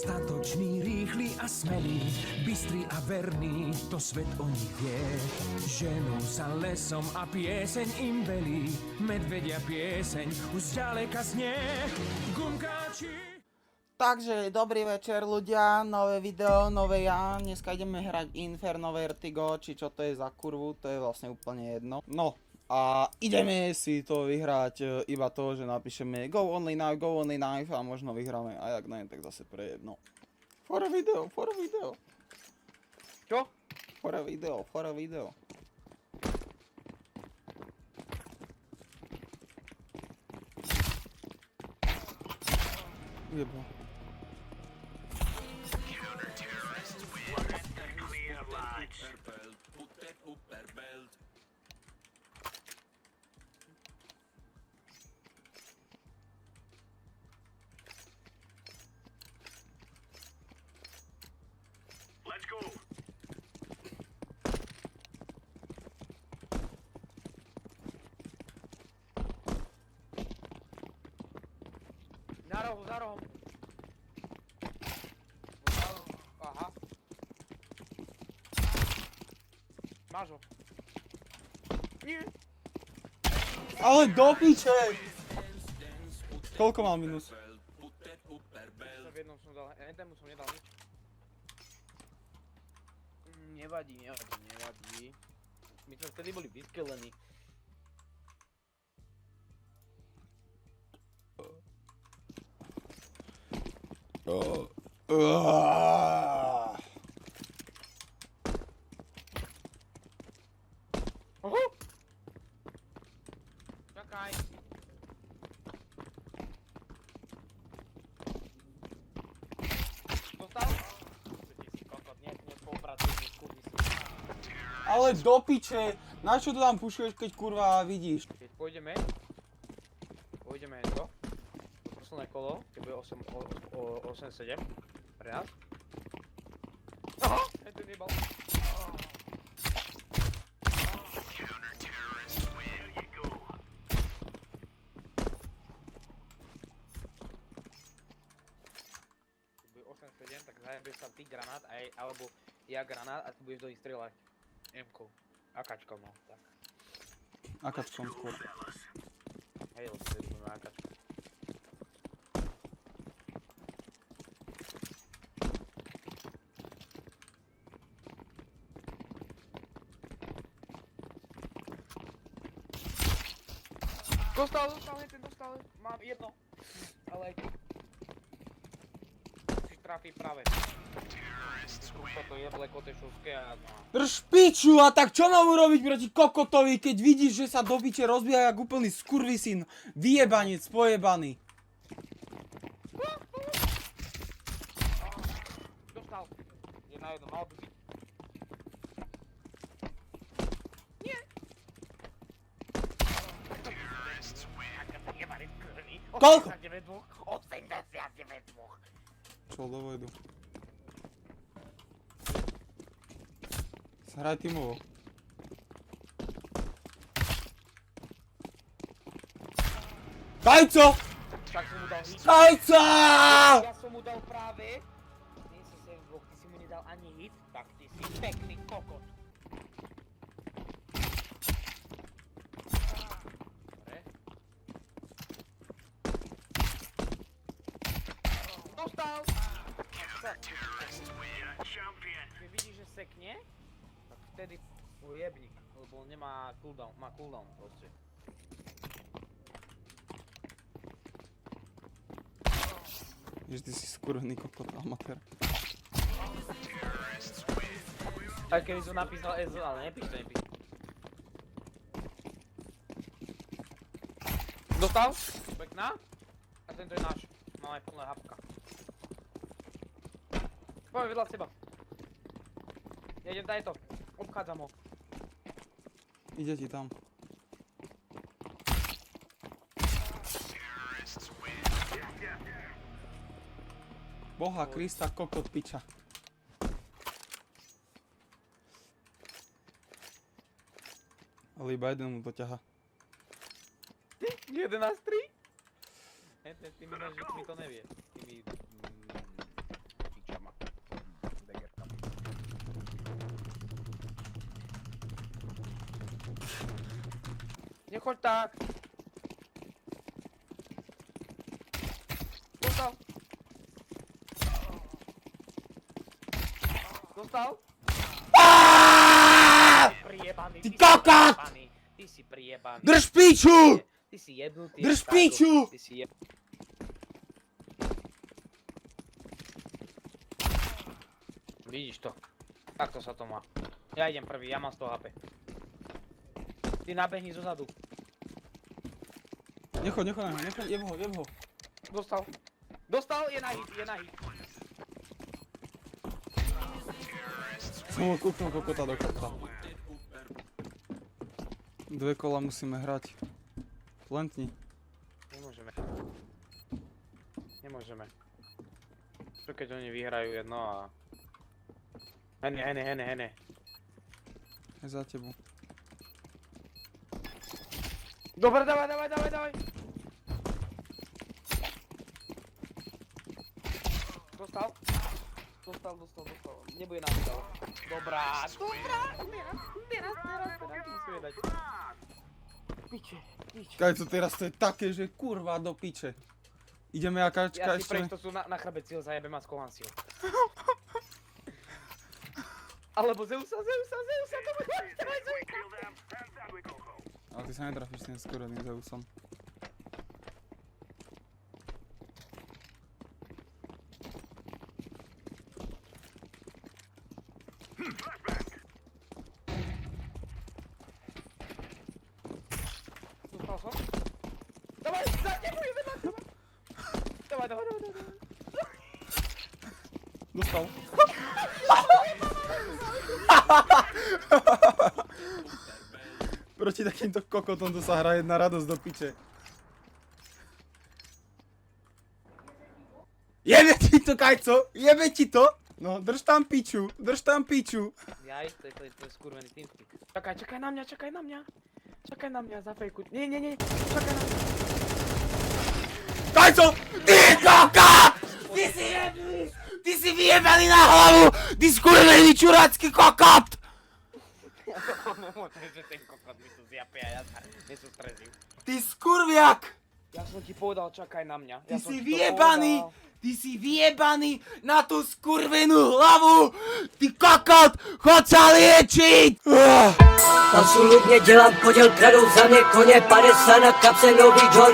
Statočný, rýchly a smelý, bystrý a verný, to svet o nich vie. Ženú sa lesom a pieseň im velí, medvedia pieseň už zďaleka znie. Gumkáči. Takže dobrý večer ľudia, nové video, nové ja, dneska ideme hrať Inferno Vertigo, či čo to je za kurvu, to je vlastne úplne jedno. No a ideme si to vyhrať iba to, že napíšeme go only knife a možno vyhráme, a jak ne, tak zase pre jedno. For a video. Čo? For a video. Jebo. Let's go. Za rohom. Aha. Máš ho. Nie. Ale do piče! Koľko mal minus? V jednom som dal, jednému som nedal nič. Nevadí. My sme vtedy boli vyskelení. Čakaj. Dostal? Ty si kokot, nespolupracuješ, kurvi si. Ale do piče! Na čo to tam pušuješ, keď kurva vidíš? Keď pôjdeme to posledné kolo, keď bude 8-7 pre nás. Aha! Hej, ten jebal. Keď bude 8-7, tak zajebeš tam ty granát, alebo ja granát a ty budeš do nich strieľať M-kou. Akačkou, no, tak. Akačkom skôr. Hej, lebo na akačku. Dostal, mám jedno. Ale si trafí práve. Toto jeble kotešovské a no. Drž piču, a tak čo mám urobiť proti kokotovi, keď vidíš, že sa do piče rozbíja jak úplný skurvisyn, vyjebanec, pojebaný. Dostal. Je na jedno, mal by byť. Nie. Koľko? 89 dvoch. Čo dovojdu. Hraj tímovo. Kajco! Však som mu dal hit. Kajca! Ja som mu dal práve. Nie si 7 dvoch, ty si mu nedal ani hit, tak ty si pekný kokot. Dobre. Dostal! Keď vidíš, že sekne, tak vtedy ho jebni, lebo nemá cooldown, má cooldown proste. Jež, ty si skurvený kokot, amatér. Aj keby som napísal S, ale nepíš. Dostal? Pekná? A tento je náš. Máme plné hapka. Poďme vedľa seba. Ja idem, daj to. Obchádzam ho. Ide ti tam. Boha Krista, kokot piča. Ale iba jeden mu to ťaha. 11-3? Ty mi dáš, že mi to nevie. Nechoď tak. Dostal. Dostal? Priebaný. Ty kokot! Ty si priebaný. Drž piču! Ty si jebnutý. Drž jak piču! táto. Ty si jebnutý. Vidíš to. Takto sa to má. Ja idem prvý, ja mám 100 HP. Ty nabehni zozadu. Nechoď, jeb ho. Dostal. Dostal, je na hit. Som ho kúknul kokota do kopca. 2 kola musíme hrať. Plentni. Nemôžeme. Čo keď oni vyhrajú jedno a... Hene. Je za tebou. Dobre, dávaj. Dostal. Nebude nám to dalo. Dobrá. Teraz. Musíme dať. Piče. Kajco, teraz to je také, že kurva do piče. Ideme akáčka Ja si ešte. prejsť, to sú na chrbet sil, zajebem a skovám si ho. Alebo Zeusa, to bude Ale ty sa netrafíš s tým skoreným Zeusom. Dostal som? Dávaj, za tebou je vedľa teba! Dávaj. Dostal. Proti takýmto kokotom to sa hrá jedna radosť do piče. Jebe ti to, Kajco! Jebe ti to! No, drž tam piču. Jaj, to je skurvený teamspeak. Čakaj na mňa, zafejkuť. Nie, čakaj na mňa. Kajco! Ty kokot! Ty si vyjebaný na hlavu! Ty skurvený čurácky kokot! Nemôžem, že ten kokot mi tu zjapie a ja sa nesústredím. Ty skurviak! Ja som ti povedal, čakaj na mňa. Ty si vyjebaný! Ty si vyjebaný na tú skurvenú hlavu! Ty kokot! Chod sa liečiť! Absolutně dělám poděl, kradou za mě koně, 50 na kapse, nový John,